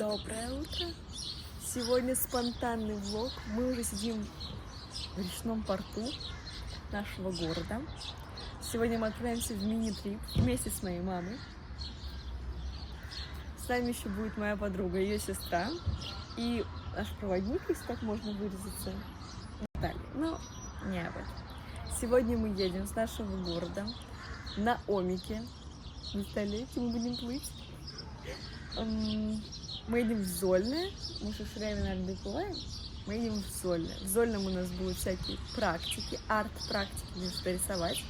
Доброе утро! Сегодня спонтанный влог. Мы уже сидим в речном порту нашего города. Сегодня мы отправляемся в мини-трип вместе с моей мамой. С нами еще будет моя подруга, ее сестра и наш проводник, если так можно выразиться, Наталья. Но не об этом. Сегодня мы едем с нашего города на Омике. Представляете, мы будем плыть. Мы едем в Зольное, мы же все время, наверное, доплываем. Мы едем в Зольное. В Зольном у нас будут всякие практики, арт-практики, будем что рисовать.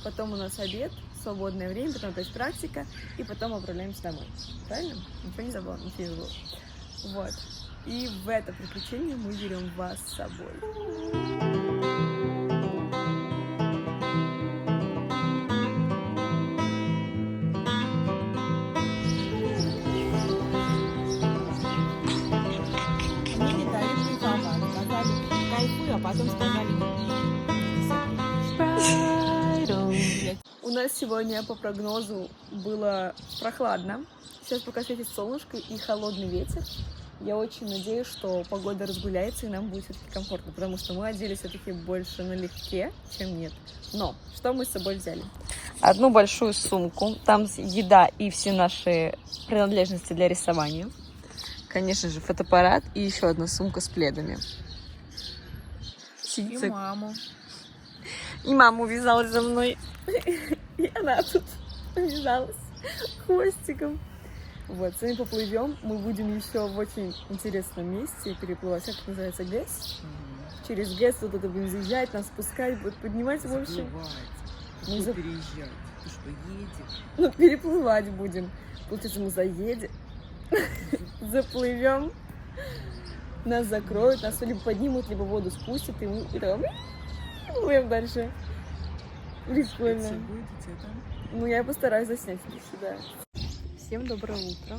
Потом у нас обед, свободное время, потом опять практика, и потом отправляемся домой. Правильно? Ничего не забыла, ничего не забыла. Вот. И в это приключение мы берем вас с собой. А потом сказали... У нас сегодня по прогнозу было прохладно. Сейчас пока светит солнышко и холодный ветер. Я очень надеюсь, что погода разгуляется и нам будет все-таки комфортно, потому что мы оделись все-таки больше налегке, чем нет. Но что мы с собой взяли? Одну большую сумку, там еда и все наши принадлежности для рисования. Конечно же, фотоаппарат и еще одна сумка с пледами. И маму. И мама увязалась за мной. И она тут увязалась хвостиком. Вот, с вами поплывем. Мы будем еще в очень интересном месте переплывать. Как это называется? ГЭС? Через ГЭС вот это будем заезжать, нас спускать, будут поднимать в общем. Мы переезжать. Ты что, едешь? Ну, переплывать будем. Получается, мы заедем, заплывем, нас закроют, нас либо поднимут, либо воду спустят, и мы плывем дальше. Прикольно. Ну, я постараюсь заснять это сюда. Всем доброе утро.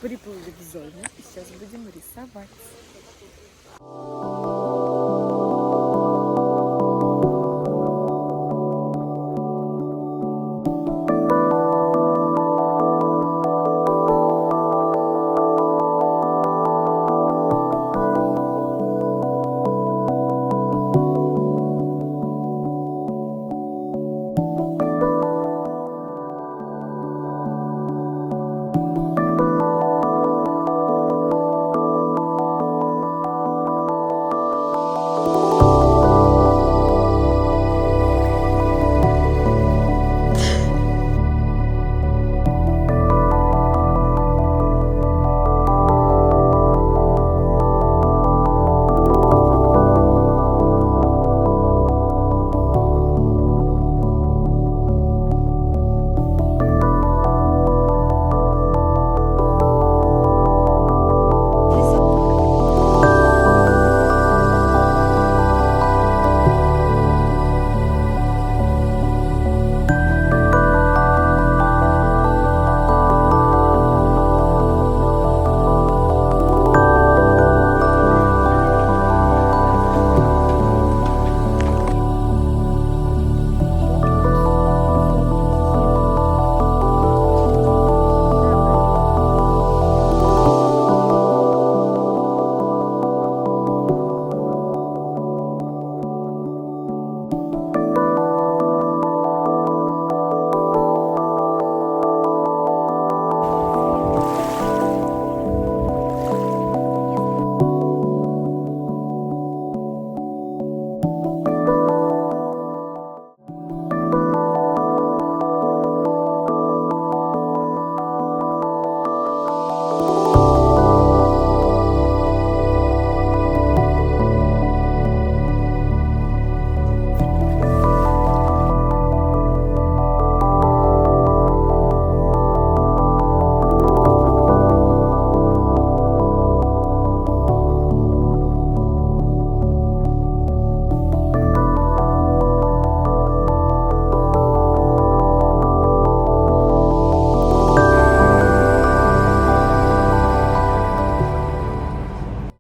Приплыли в Зольное и сейчас будем рисовать.